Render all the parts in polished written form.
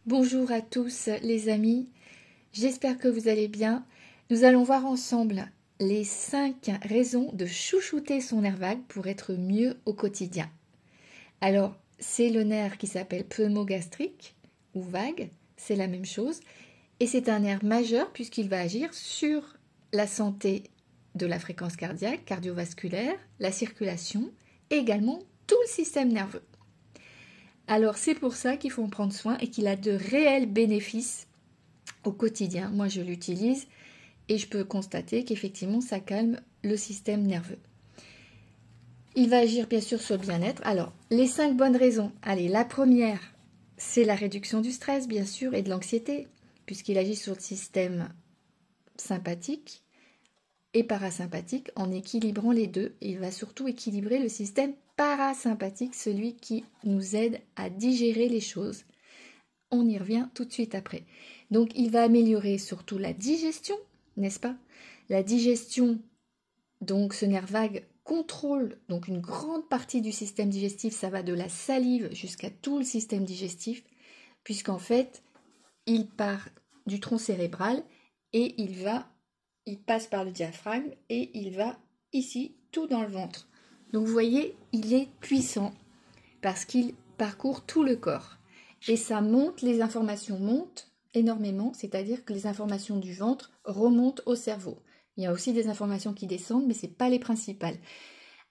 Bonjour à tous les amis, j'espère que vous allez bien. Nous allons voir ensemble les 5 raisons de chouchouter son nerf vague pour être mieux au quotidien. Alors, c'est le nerf qui s'appelle pneumogastrique ou vague, c'est la même chose. Et c'est un nerf majeur puisqu'il va agir sur la santé de la fréquence cardiaque, cardiovasculaire, la circulation et également tout le système nerveux. Alors c'est pour ça qu'il faut en prendre soin et qu'il a de réels bénéfices au quotidien. Moi je l'utilise et je peux constater qu'effectivement ça calme le système nerveux. Il va agir bien sûr sur le bien-être. Alors les 5 bonnes raisons. Allez, la première, c'est la réduction du stress bien sûr et de l'anxiété puisqu'il agit sur le système sympathique et parasympathique en équilibrant les deux. Il va surtout équilibrer le système parasympathique, celui qui nous aide à digérer les choses. On y revient tout de suite après. Donc il va améliorer surtout la digestion, n'est-ce pas? La digestion, donc ce nerf vague contrôle donc une grande partie du système digestif, ça va de la salive jusqu'à tout le système digestif, puisqu'en fait, il part du tronc cérébral et il passe par le diaphragme et il va ici, tout dans le ventre. Donc vous voyez, il est puissant parce qu'il parcourt tout le corps. Et ça monte, les informations montent énormément, c'est-à-dire que les informations du ventre remontent au cerveau. Il y a aussi des informations qui descendent, mais ce n'est pas les principales.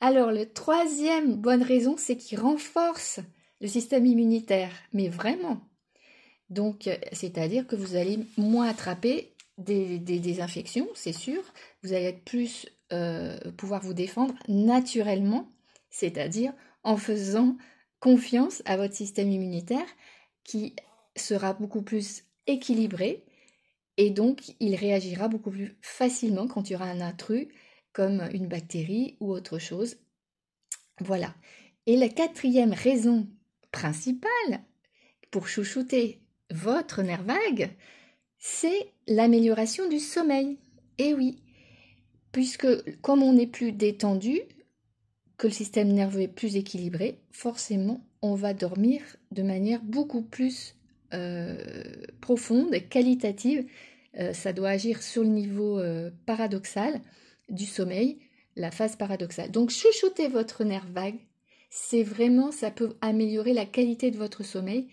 Alors, la troisième bonne raison, c'est qu'il renforce le système immunitaire, mais vraiment. Donc, c'est-à-dire que vous allez moins attraper des infections, c'est sûr. Vous allez être plus pouvoir vous défendre naturellement, c'est-à-dire en faisant confiance à votre système immunitaire qui sera beaucoup plus équilibré et donc il réagira beaucoup plus facilement quand il y aura un intrus comme une bactérie ou autre chose. Voilà. Et la quatrième raison principale pour chouchouter votre nerf vague, c'est l'amélioration du sommeil. Et oui, puisque comme on est plus détendu, que le système nerveux est plus équilibré, forcément, on va dormir de manière beaucoup plus profonde et qualitative. Ça doit agir sur le niveau paradoxal du sommeil, la phase paradoxale. Donc, chouchouter votre nerf vague, c'est vraiment, ça peut améliorer la qualité de votre sommeil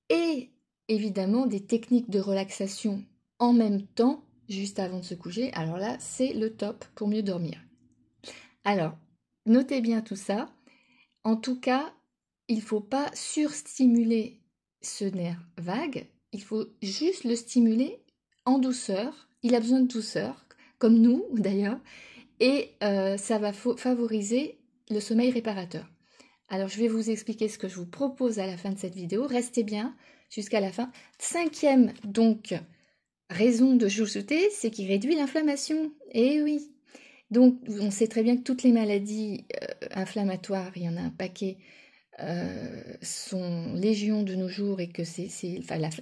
et évidemment des techniques de relaxation en même temps, juste avant de se coucher. Alors là, c'est le top pour mieux dormir. Alors, notez bien tout ça. En tout cas, il ne faut pas surstimuler ce nerf vague. Il faut juste le stimuler en douceur. Il a besoin de douceur, comme nous d'ailleurs. Et ça va favoriser le sommeil réparateur. Alors, je vais vous expliquer ce que je vous propose à la fin de cette vidéo. Restez bien jusqu'à la fin. 5e, donc, raison de chouchouter, c'est qu'il réduit l'inflammation. Eh oui. Donc, on sait très bien que toutes les maladies inflammatoires, il y en a un paquet, sont légion de nos jours et que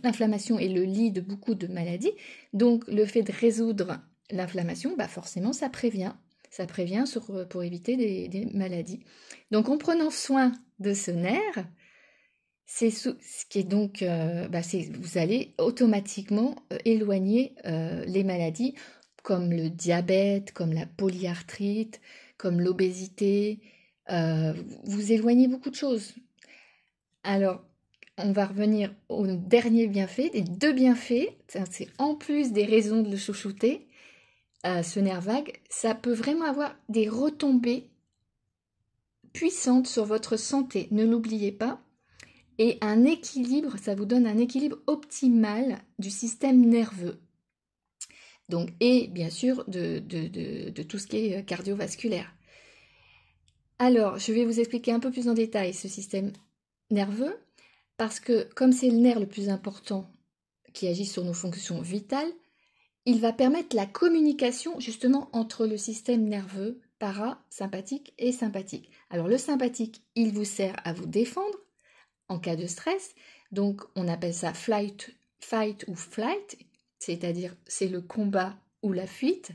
l'inflammation est le lit de beaucoup de maladies. Donc, le fait de résoudre l'inflammation, bah forcément, ça prévient. Ça prévient pour éviter des maladies. Donc, en prenant soin de ce nerf, ce qui est donc, vous allez automatiquement éloigner les maladies comme le diabète, comme la polyarthrite, comme l'obésité. Vous éloignez beaucoup de choses. Alors, on va revenir au dernier bienfait, des 2 bienfaits. C'est en plus des raisons de le chouchouter, ce nerf vague, ça peut vraiment avoir des retombées puissantes sur votre santé. Ne l'oubliez pas. Et un équilibre, ça vous donne un équilibre optimal du système nerveux. Donc, et bien sûr de tout ce qui est cardiovasculaire. Alors, je vais vous expliquer un peu plus en détail ce système nerveux, parce que comme c'est le nerf le plus important qui agit sur nos fonctions vitales, il va permettre la communication justement entre le système nerveux parasympathique et sympathique. Alors le sympathique, il vous sert à vous défendre en cas de stress, donc on appelle ça fight ou flight, c'est-à-dire c'est le combat ou la fuite.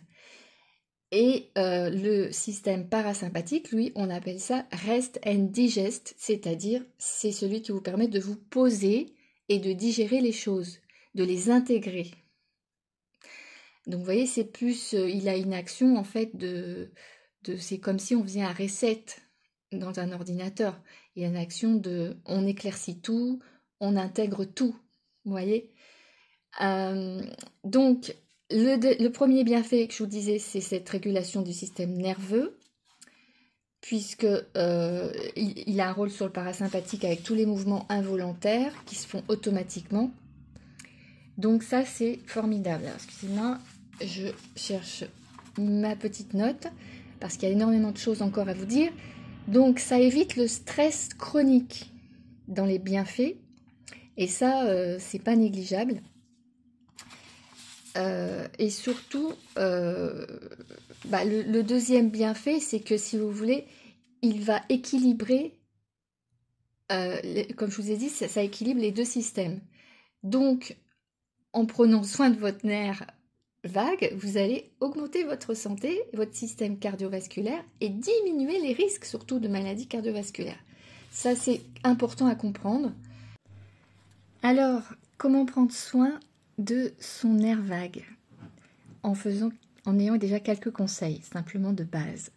Et le système parasympathique, lui, on appelle ça rest and digest, c'est-à-dire c'est celui qui vous permet de vous poser et de digérer les choses, de les intégrer. Donc vous voyez, c'est plus, il a une action en fait c'est comme si on faisait un reset dans un ordinateur. Il y a une action on éclaircit tout, on intègre tout, vous voyez. Donc le premier bienfait que je vous disais, c'est cette régulation du système nerveux, puisque il a un rôle sur le parasympathique avec tous les mouvements involontaires qui se font automatiquement. Donc ça, c'est formidable. Alors, excusez-moi, je cherche ma petite note, parce qu'il y a énormément de choses encore à vous dire. Donc ça évite le stress chronique dans les bienfaits, et ça, c'est pas négligeable. Et surtout, le deuxième bienfait, c'est que si vous voulez, il va équilibrer, comme je vous ai dit, ça équilibre les deux systèmes. Donc, en prenant soin de votre nerf vague, vous allez augmenter votre santé, votre système cardiovasculaire et diminuer les risques surtout de maladies cardiovasculaires. Ça, c'est important à comprendre. Alors, comment prendre soin de son nerf vague en ayant déjà quelques conseils, simplement de base.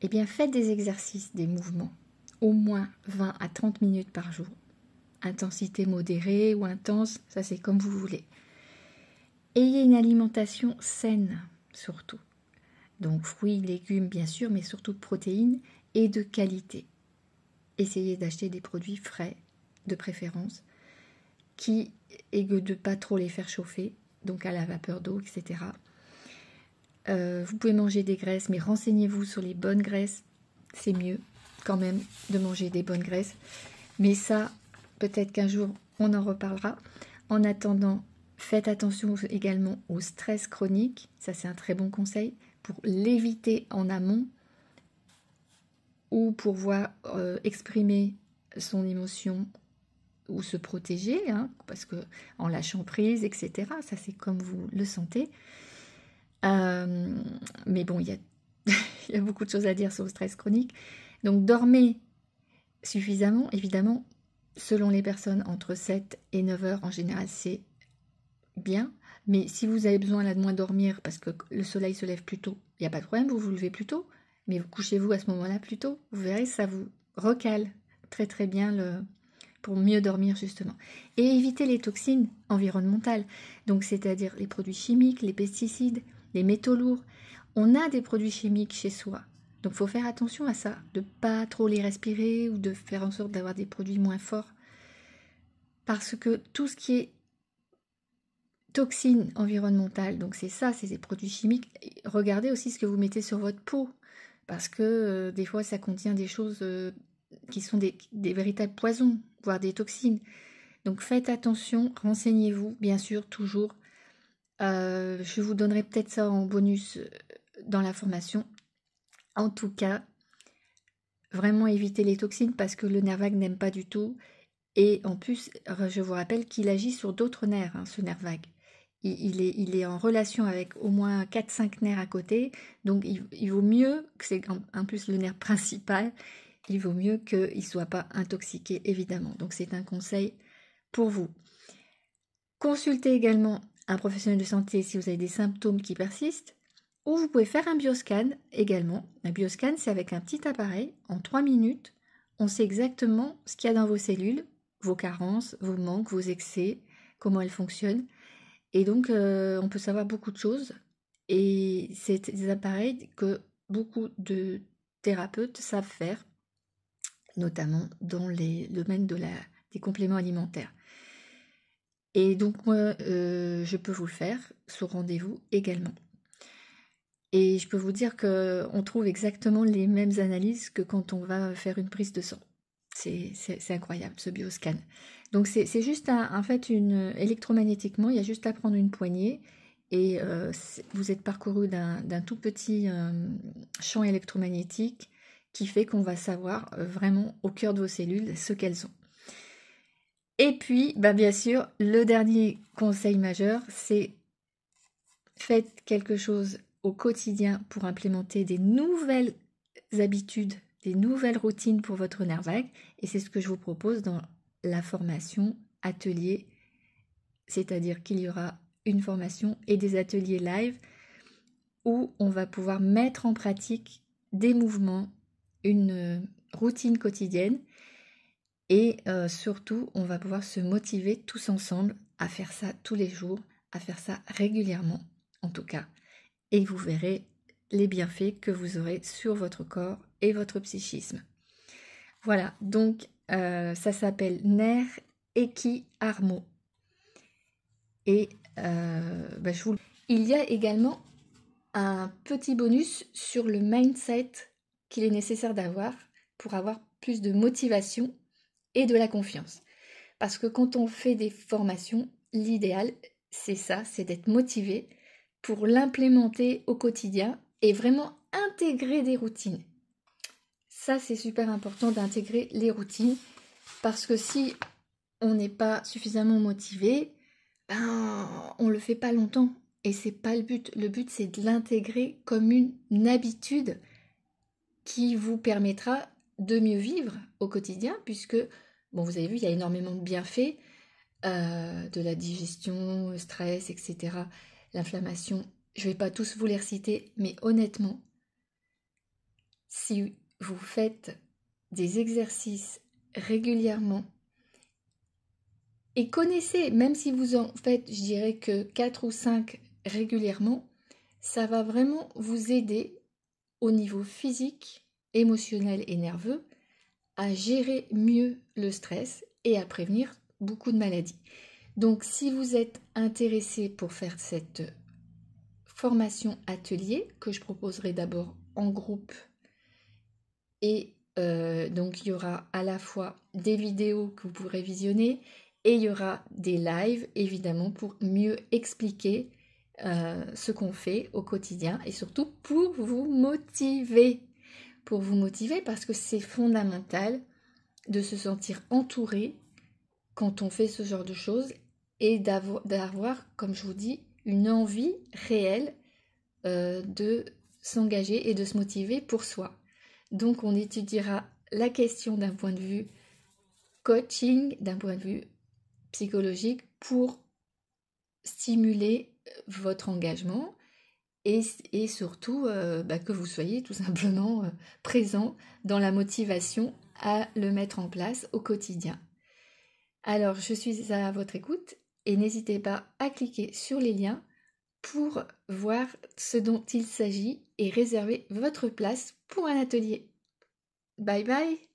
Eh bien, faites des exercices, des mouvements, au moins 20 à 30 minutes par jour. Intensité modérée ou intense, ça c'est comme vous voulez. Ayez une alimentation saine, surtout. Donc fruits, légumes, bien sûr, mais surtout de protéines et de qualité. Essayez d'acheter des produits frais, de préférence, et de ne pas trop les faire chauffer, donc à la vapeur d'eau, etc. Vous pouvez manger des graisses, mais renseignez-vous sur les bonnes graisses. C'est mieux quand même de manger des bonnes graisses. Mais ça, peut-être qu'un jour, on en reparlera. En attendant, faites attention également au stress chronique. Ça, c'est un très bon conseil pour l'éviter en amont ou pour pouvoir exprimer son émotion ou se protéger, parce que en lâchant prise, etc. Ça, c'est comme vous le sentez. Mais bon, il y a beaucoup de choses à dire sur le stress chronique. Donc, dormez suffisamment, évidemment, selon les personnes, entre 7 et 9 heures, en général, c'est bien. Mais si vous avez besoin là de moins dormir parce que le soleil se lève plus tôt, il n'y a pas de problème, vous vous levez plus tôt, mais vous couchez-vous à ce moment-là plus tôt. Vous verrez, ça vous recale très très bien pour mieux dormir justement. Et éviter les toxines environnementales, donc c'est-à-dire les produits chimiques, les pesticides, les métaux lourds. On a des produits chimiques chez soi, donc il faut faire attention à ça, de ne pas trop les respirer ou de faire en sorte d'avoir des produits moins forts. Parce que tout ce qui est toxines environnementales, donc c'est ça, c'est des produits chimiques. Regardez aussi ce que vous mettez sur votre peau, parce que des fois ça contient des choses qui sont des véritables poisons, voire des toxines. Donc faites attention, renseignez-vous, bien sûr, toujours. Je vous donnerai peut-être ça en bonus dans la formation. En tout cas, vraiment évitez les toxines parce que le nerf vague n'aime pas du tout. Et en plus, je vous rappelle qu'il agit sur d'autres nerfs, ce nerf vague. Il est en relation avec au moins 4-5 nerfs à côté. Donc il vaut mieux, que c'est en plus le nerf principal, il vaut mieux qu'il ne soit pas intoxiqué, évidemment. Donc c'est un conseil pour vous. Consultez également un professionnel de santé si vous avez des symptômes qui persistent, ou vous pouvez faire un bioscan également. Un bioscan, c'est avec un petit appareil, en 3 minutes, on sait exactement ce qu'il y a dans vos cellules, vos carences, vos manques, vos excès, comment elles fonctionnent. Et donc, on peut savoir beaucoup de choses. Et c'est des appareils que beaucoup de thérapeutes savent faire, notamment dans les domaines des compléments alimentaires. Et donc, moi, je peux vous le faire sur rendez-vous également. Et je peux vous dire qu'on trouve exactement les mêmes analyses que quand on va faire une prise de sang. C'est incroyable, ce bioscan. Donc, c'est juste, en fait, électromagnétiquement, il y a juste à prendre une poignée et vous êtes parcouru d'un tout petit champ électromagnétique qui fait qu'on va savoir vraiment au cœur de vos cellules ce qu'elles sont. Et puis, bien sûr, le dernier conseil majeur, c'est faites quelque chose au quotidien pour implémenter des nouvelles habitudes, des nouvelles routines pour votre nerf vague. Et c'est ce que je vous propose dans la formation atelier, c'est-à-dire qu'il y aura une formation et des ateliers live où on va pouvoir mettre en pratique des mouvements, une routine quotidienne et surtout on va pouvoir se motiver tous ensemble à faire ça tous les jours, à faire ça régulièrement en tout cas, et vous verrez les bienfaits que vous aurez sur votre corps et votre psychisme. Voilà, donc ça s'appelle Ner Eki Armo. Et il y a également un petit bonus sur le mindset qu'il est nécessaire d'avoir pour avoir plus de motivation et de la confiance. Parce que quand on fait des formations, l'idéal, c'est ça, c'est d'être motivé pour l'implémenter au quotidien et vraiment intégrer des routines. Ça, c'est super important d'intégrer les routines parce que si on n'est pas suffisamment motivé, on ne le fait pas longtemps et c'est pas le but. Le but, c'est de l'intégrer comme une habitude qui vous permettra de mieux vivre au quotidien puisque, bon, vous avez vu, il y a énormément de bienfaits, de la digestion, le stress, etc., l'inflammation. Je ne vais pas tous vous les reciter, mais honnêtement, si vous faites des exercices régulièrement et connaissez, même si vous en faites, je dirais que 4 ou 5 régulièrement, ça va vraiment vous aider au niveau physique, émotionnel et nerveux à gérer mieux le stress et à prévenir beaucoup de maladies. Donc si vous êtes intéressé pour faire cette formation atelier que je proposerai d'abord en groupe et donc il y aura à la fois des vidéos que vous pourrez visionner et il y aura des lives évidemment pour mieux expliquer ce qu'on fait au quotidien et surtout pour vous motiver. Pour vous motiver parce que c'est fondamental de se sentir entouré quand on fait ce genre de choses et d'avoir, comme je vous dis, une envie réelle de s'engager et de se motiver pour soi. Donc on étudiera la question d'un point de vue coaching, d'un point de vue psychologique pour stimuler votre engagement et surtout que vous soyez tout simplement présent dans la motivation à le mettre en place au quotidien. Alors je suis à votre écoute et n'hésitez pas à cliquer sur les liens pour voir ce dont il s'agit et réserver votre place pour un atelier. Bye bye!